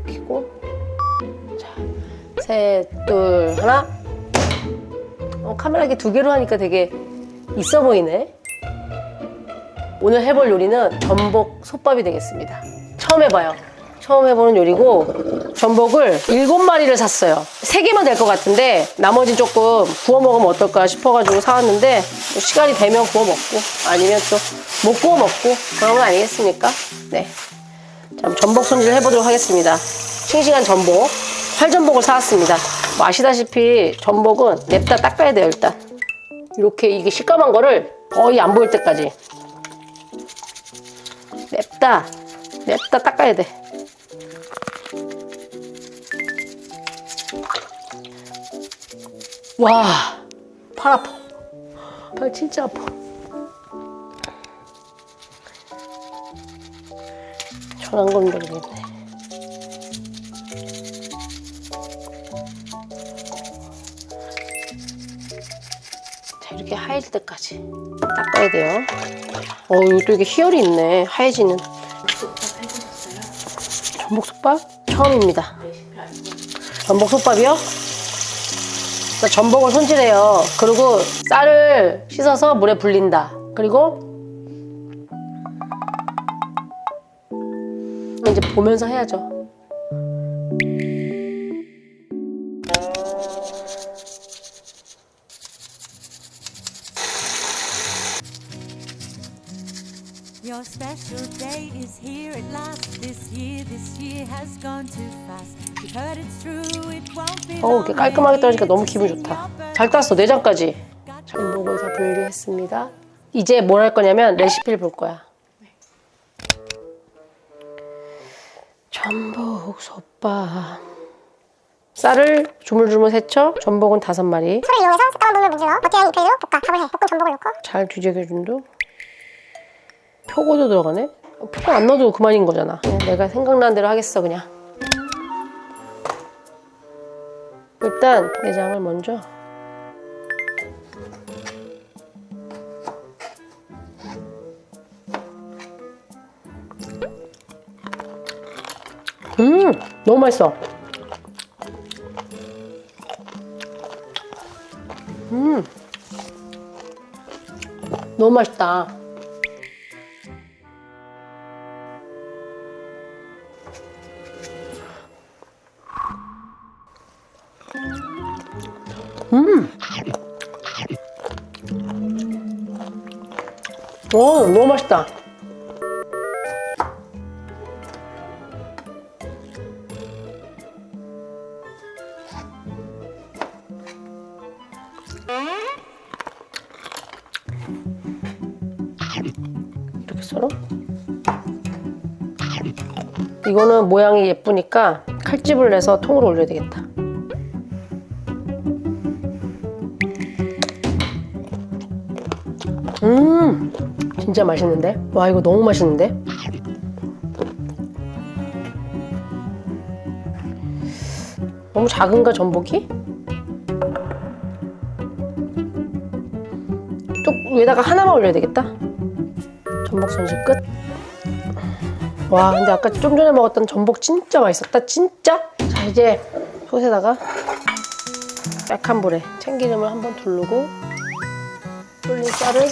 켜고. 자, 셋, 둘, 하나. 카메라기 2개로 하니까 되게 있어 보이네. 오늘 해볼 요리는 전복 솥밥이 되겠습니다. 처음 해봐요. 처음 해보는 요리고, 전복을 7마리를 샀어요. 3개만 될 것 같은데 나머지 조금 구워 먹으면 어떨까 싶어가지고 사왔는데, 시간이 되면 구워 먹고 아니면 또 못 구워 먹고 그런 거 아니겠습니까? 네. 자, 전복 손질을 해보도록 하겠습니다. 싱싱한 전복, 활전복을 사왔습니다. 뭐 아시다시피 전복은 냅다 닦아야 돼요. 일단 이렇게 이게 시꺼먼 거를 거의 안 보일 때까지 냅다 닦아야 돼. 와, 팔 아파. 팔 진짜 아파. 전환 검정이네. 자, 이렇게 하얘질 때까지 닦아야 돼요. 이것도 이게 희열이 있네. 하얘지는. 전복솥밥 처음입니다. 전복솥밥이요? 전복을 손질해요. 그리고 쌀을 씻어서 물에 불린다. 그리고 이제 보면서 해야죠. Your special day is here at last. This year has gone too fast. You've heard it's true, it won't be long. 이렇게 깔끔하게 떨어지니까 너무 기분 좋다. 잘 땄어, 내장까지. 전복을 다 분리했습니다. 이제 뭘 할 거냐면 레시피를 볼 거야. 전복 솥밥. 쌀을 주물주물 세쳐. 전복은 5마리. 소를 이용해서 새까만 부분을 문질러 버티는 이파리로 볶아. 밥을 해. 볶은 전복을 넣고 잘 뒤적여준다. 표고도 들어가네? 표고 안 넣어도 그만인 거잖아. 그냥 내가 생각나는 대로 하겠어, 그냥. 일단 내장을 먼저. 너무 맛있어. 너무 맛있다. 너무 맛있다. 이렇게 썰어. 이거는 모양이 예쁘니까 칼집을 내서 통으로 올려야 되겠다. 진짜 맛있는데? 와, 이거 너무 맛있는데? 너무 작은가, 전복이? 또 위에다가 하나만 올려야 되겠다. 전복 손질 끝. 와, 근데 아까 좀 전에 먹었던 전복 진짜 맛있었다, 진짜. 자, 이제 솥에다가 약한 불에 참기름을 한번 두르고 불린 쌀을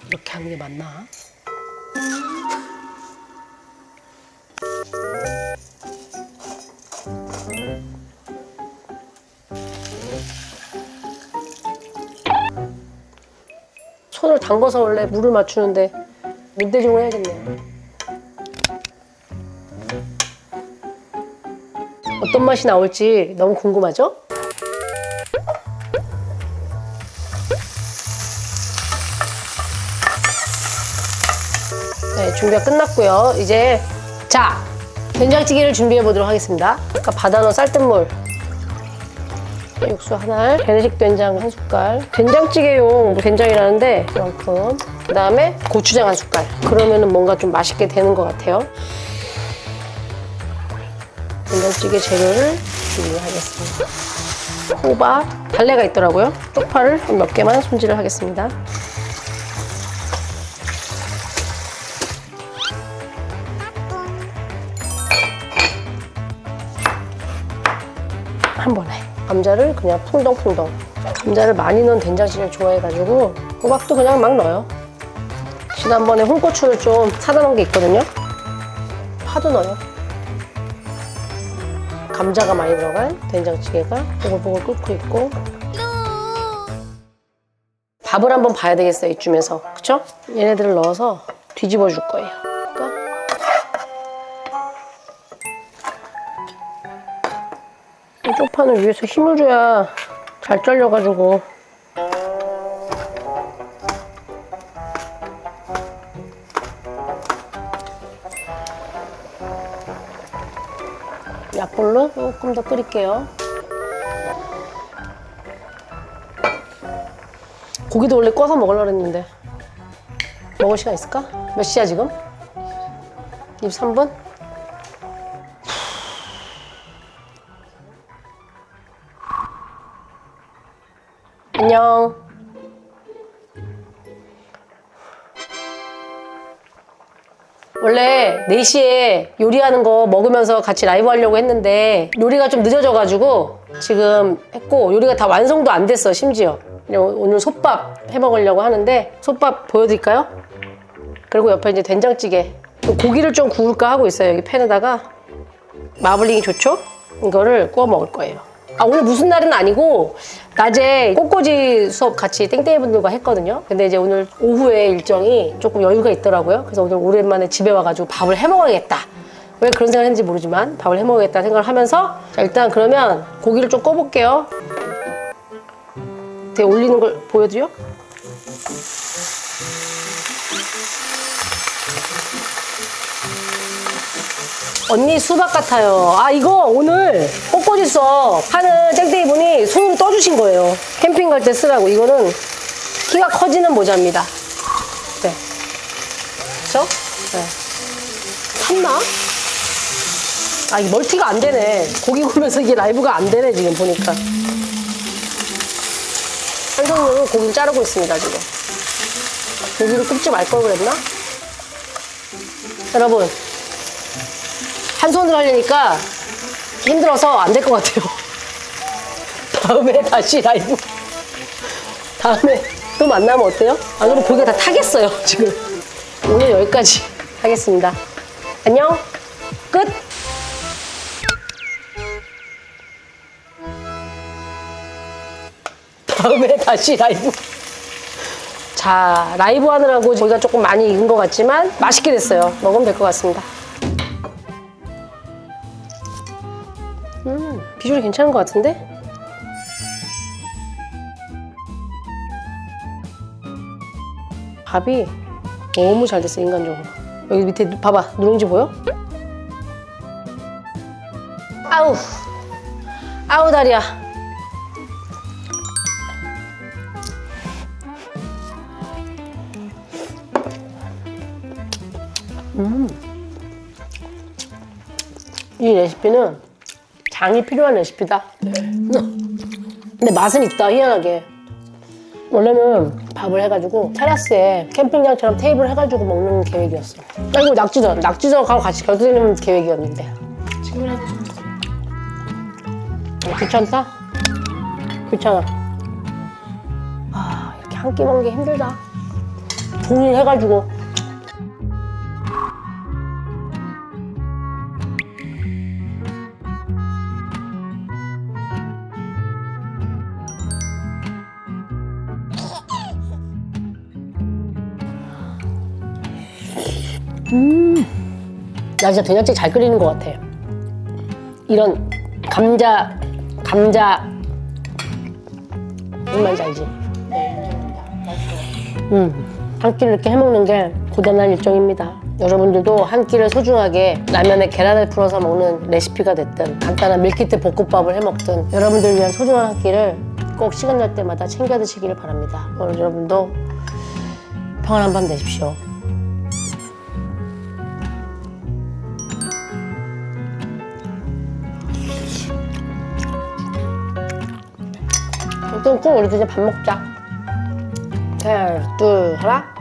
이렇게 하는 게 맞나? 손을 담궈서 원래 물을 맞추는데 멧돼지용을 해야겠네요. 어떤 맛이 나올지 너무 궁금하죠? 네, 준비가 끝났고요. 이제 자, 된장찌개를 준비해 보도록 하겠습니다. 아까 받아놓은 쌀뜨물 육수 하나, 베네딕 된장 1숟갈, 된장찌개용 된장이라는데 이만큼, 그 다음에 고추장 1숟갈. 그러면은 뭔가 좀 맛있게 되는 것 같아요. 된장찌개 재료를 준비하겠습니다. 호박, 달래가 있더라고요. 쪽파를 몇 개만 손질을 하겠습니다. 한 번에. 감자를 그냥 풍덩풍덩. 감자를 많이 넣은 된장찌개를 좋아해가지고 호박도 그냥 막 넣어요. 지난번에 홍고추를 좀 사다 놓은 게 있거든요. 파도 넣어요. 감자가 많이 들어간 된장찌개가 보글보글 끓고 있고. 밥을 한번 봐야 되겠어요, 이쯤에서. 그쵸? 얘네들을 넣어서 뒤집어 줄 거예요. 이 쪽파는 위에서 힘을 줘야 잘 잘려가지고. 약불로 조금 더 끓일게요. 고기도 원래 꺼서 먹으려고 했는데 먹을 시간 있을까? 몇 시야 지금? 23분? 안녕. 원래 4시에 요리하는 거 먹으면서 같이 라이브 하려고 했는데 요리가 좀 늦어져가지고 지금 했고 요리가 다 완성도 안 됐어 심지어. 오늘 솥밥 해 먹으려고 하는데 솥밥 보여드릴까요? 그리고 옆에 이제 된장찌개 고기를 좀 구울까 하고 있어요. 여기 팬에다가 마블링이 좋죠? 이거를 구워 먹을 거예요. 오늘 무슨 날은 아니고 낮에 꽃꽂이 수업 같이 땡땡이 분들과 했거든요. 근데 이제 오늘 오후에 일정이 조금 여유가 있더라고요. 그래서 오늘 오랜만에 집에 와가지고 밥을 해 먹어야겠다. 왜 그런 생각을 했는지 모르지만 밥을 해 먹어야겠다 생각을 하면서 자, 일단 그러면 고기를 좀 꺼볼게요. 되게 올리는 걸 보여드려? 언니 수박 같아요. 이거 오늘 꽃꽂이 수업 하는 땡땡이 분이 손으로 떠주신 거예요. 캠핑 갈 때 쓰라고. 이거는 키가 커지는 모자입니다. 네. 그쵸? 네. 샀나? 이 멀티가 안 되네. 고기 구우면서 이게 라이브가 안 되네, 지금 보니까. 한 손으로 고기를 자르고 있습니다, 지금. 고기를 굽지 말 걸 그랬나? 여러분. 한 손으로 하려니까 힘들어서 안 될 것 같아요. 다음에 다시 라이브. 다음에 또 만나면 어때요? 안 그러면 고기가 다 타겠어요, 지금. 오늘 여기까지 하겠습니다. 안녕. 끝. 다음에 다시 라이브. 자, 라이브 하느라고 고기가 조금 많이 익은 것 같지만 맛있게 됐어요. 먹으면 될 것 같습니다. 비주얼이 괜찮은 것 같은데? 밥이 너무 잘 됐어, 인간적으로. 여기 밑에 봐봐, 누룽지 보여? 아우 다리야. 이 레시피는 장이 필요한 레시피다. 근데 맛은 있다, 희한하게. 원래는 밥을 해가지고 테라스에 캠핑장처럼 테이블 해가지고 먹는 계획이었어. 그리고 낙지젓하고 같이 곁들이는 계획이었는데. 지금이라도 좀 드세요. 귀찮다? 귀찮아. 이렇게 한 끼 먹는 게 힘들다. 종일 해가지고. 나 진짜 된장찌개 잘 끓이는 것 같아. 이런 감자 무슨 말인지 알지? 한 끼를 이렇게 해먹는 게 고단한 일정입니다. 여러분들도 한 끼를 소중하게 라면에 계란을 풀어서 먹는 레시피가 됐든 간단한 밀키트 볶음밥을 해먹든 여러분들을 위한 소중한 한 끼를 꼭 시간 날 때마다 챙겨 드시기를 바랍니다. 오늘 여러분도 평안한 밤 되십시오. 또 우리도 이제 밥 먹자. 하나, 둘, 하나.